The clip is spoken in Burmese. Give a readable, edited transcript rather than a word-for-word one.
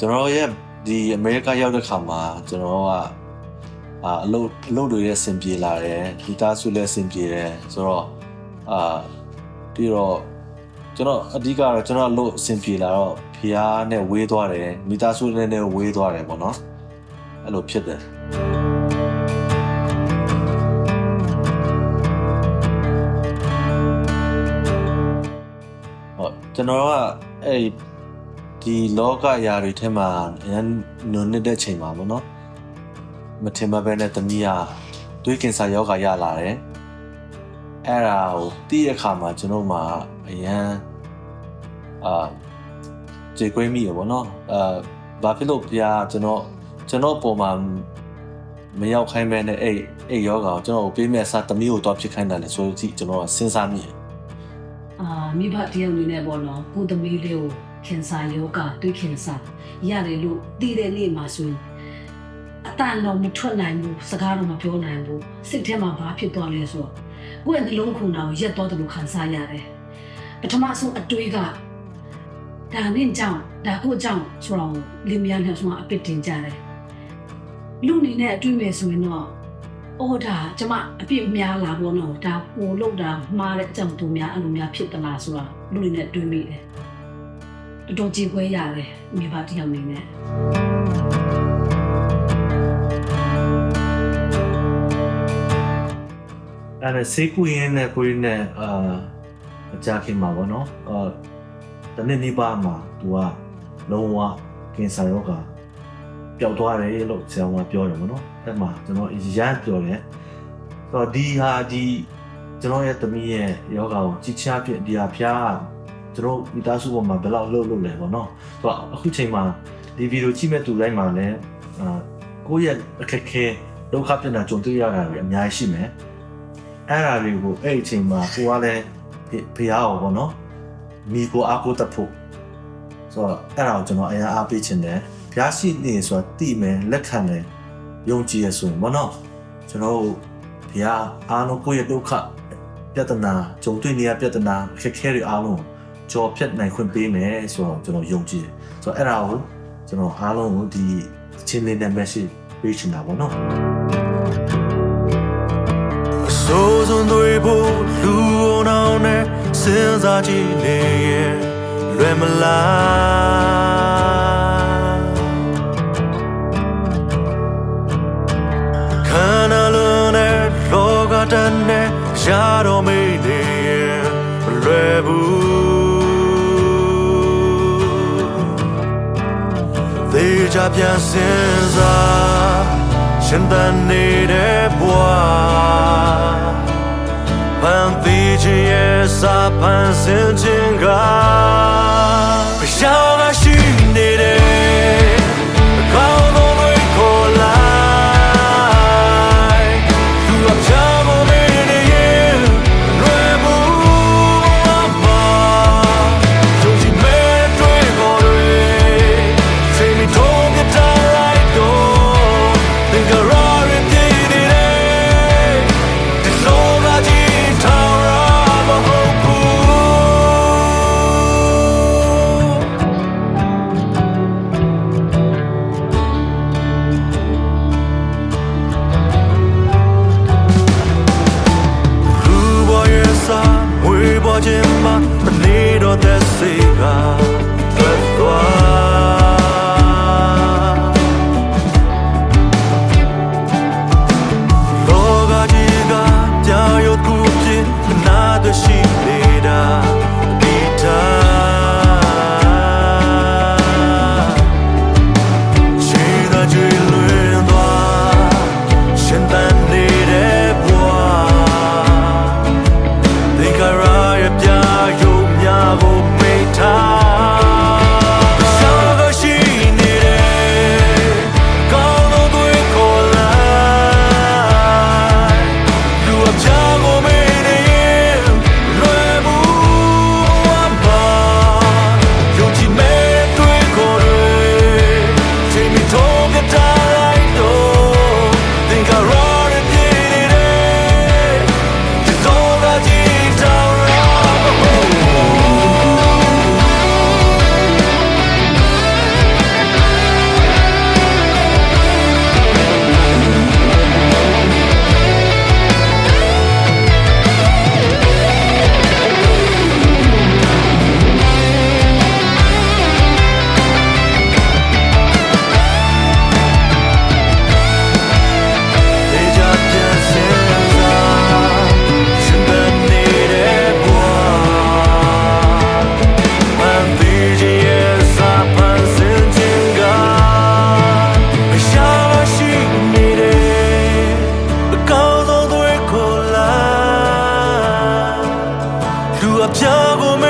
ကျွန်တော်ရဲ့ဒီအမေရိကရောက်တဲ့ခါမှာကျွန်တော်ကအလုပ်တွေရဲ့အဆင်ပြေလာတယ်ဒီသားစုလည်းအဆင်ပြေတယ်ဆိုတော့ပြီးတော့ကျွန်တော်အဓိကတော့ကျွန်တော်အလုပ်အဆင်ပြေလာတော့ဖျားနဲ့ဝေးသွားတယ်မိသားစုနဲ့ဝေးသွားတယ်ပေါ့နော်အဲ့လိုဖြစ်တယ်ကျွန်တော်ကအဲ့ဒီလောကရာတွေထဲမှာအရင်နုံနေတဲ့ချိန်မှာပေါ့နော်မထင်မှပဲနဲ့တမီးကသွေးကင်ဆာယောဂါရလာတယ်အဲ့ဒါကိုသိတဲ့အခါမှာကျွန်တော်မှအရင်ကြေကွေးမိရပေါ့နော်ဘာဖြစ်လို့ပြကျွန်တော်ပုံမှာမရောက်ခိုင်းမဲနဲ့အဲ့ယောဂါကိုကျွန်တော်ကိုပေးမဲ့အစားတမီးကိုတော့ဖြစ်ခိုင်းတယ်လေဆိုတော့ကျွန်တော်ကစဉ်းစားမိတယ်မိဘတယောက်အနေနဲ့ပေါ့နော်ကိုသမီးလေးကိုခင်ဆာယောဂတွေးခင်ဆာရတယ်လို့သိတဲ့နေ့မှာဆိုရင်အတန်တော့မထွက်နိုင်ဘူးစကားတော့မပြောနိုင်ဘူးစိတ်ထဲမှာဘာဖြစ်သွားလဲဆိုတော့ကိုယ့်ရဲ့နှလုံးခုန်တာကိုရက်သွားတယ်လို့ခံစားရတယ်ပထမဆုံးအတွေးကဒါနင့်ကြောင့်ဒါကိုကြောင့်ဆိုတော့လင်မယားနဲ့ဆိုအပစ်တင်ကြတယ်လူအနေနဲ့အတွေးမယ်ဆိုရင်တော့အော်ဒါကျမအပြစ်များလာပေါ့နော်ဒါကိုလောက်တာမှားတဲ့အကြောင်းသူများအဲ့လိုများဖြစ်သလားဆိုတာလူတွေနဲ့တွေးမိတယ်တော်တော်ကြည်ခွဲရတယ်မိဘတယောက်နေနဲ့အဲ့ဒါစေကူရင်းနဲ့ကိုရင်းနဲ့အကြခင်မှာပေါ့နော်တနေ့နေ့ပါမှာသူကလုံးဝကင်ဆာရောဂါပျောက်သွားတယ်လို့ဆရာကပြောတယ်ပေါ့နော်အဲ့မှာကျွန်တော်ရမ်းပြောတယ်ဆိုတော့ဒီကျွန်တော်ရဲ့သမီးရဲ့ယောဂါကိုကြီးချားဖြစ်ဒီဟာဖျားကျွန်တော်မိသားစုပေါ်မှာဘယ်လောက်လှုပ်လဲပေါ့နော်ဆိုတော့အခုချိန်မှာဒီဗီဒီယိုကြည့်မဲ့သူတိုင်းမှာလည်းကိုယ့်ရဲ့အခက်ခဲဒုက္ခပြဿနာကြုံတွေ့ရတာတွေအများကြီးရှိမယ်အဲ့ဒါတွေကိုအဲ့ဒီချိန်မှာကိုကလည်းဖျားအောင်ပေါ့နော်မိကိုအားကိုးတတ်ဖို့ဆိုတော့အဲ့ဒါကိုကျွန်တော်အရင်အားပေးချင်တယ်ဖျားရှိနေဆိုတာသိမယ်လက်ခံတယ်ယုံကြည်ရဆိုရင်ဘောနော်ကျွန်တော်ဘုရားအားလုံးကိုယ့်ရဲ့ဒုက္ခပြဿနာကြုံတွေ့နေရပြဿနာခက်ခဲတွေအားလုံးကြော်ဖြတ်နိုင်ခွင့်ပေးမယ်ဆိုတော့ကျွန်တော်ယုံကြည်တယ်ဆိုတော့အဲ့ဒါကိုကျွန်တော်အားလုံးကိုဒီချင်းလေးနဲ့ message ပေးချင်တာဘောနော်ဆိုးစွန်တွေဖို့လူအောင်နဲ့စဉ်းစားကြည့်နေရဲ့လွယ်မလားခန္ဓာလုံးနဲ့လောကတန်နဲ့ရှားတော်မေးနေရဲ့မလွယ်ဘူးသေချာပြန်စဉ်းစားရှင်သန်နေတဲ့ဘဝပန်းသီးခြင်းရဲ့စာပန်းစင်ခြင်းကဘယောင်းကရှိနေတယ်အကောင်းဆုံးတွေခေါ်လိုက်သူအချားကိုမင်းနေရင်လွယ်ဘူးမှာကြုံကြည့်မဲ့တွေ့ခေါ်တွေချိန်မီထုံးပြတာလိုက်တော့သင်္ကာရရပြည့်နေတယ်ဒီလိုကကြီးထောင်ရမဟုတ်ဘူးလူပေါ်ရဲ့စာဝေးပေါ်ခြင်းမှာမနေတော့တဲ့စိတ်ကထွက်သွားလောကကြီးကကြာရုပ်ကိုဖြစ်နာတရှိနေတာဒီတိုင်းခြေသာကျွေလွင်သွားရှင်သန်နေတဲ့ဘဝသင်္ကာရရဲ့ပြာယု ပြကိုမ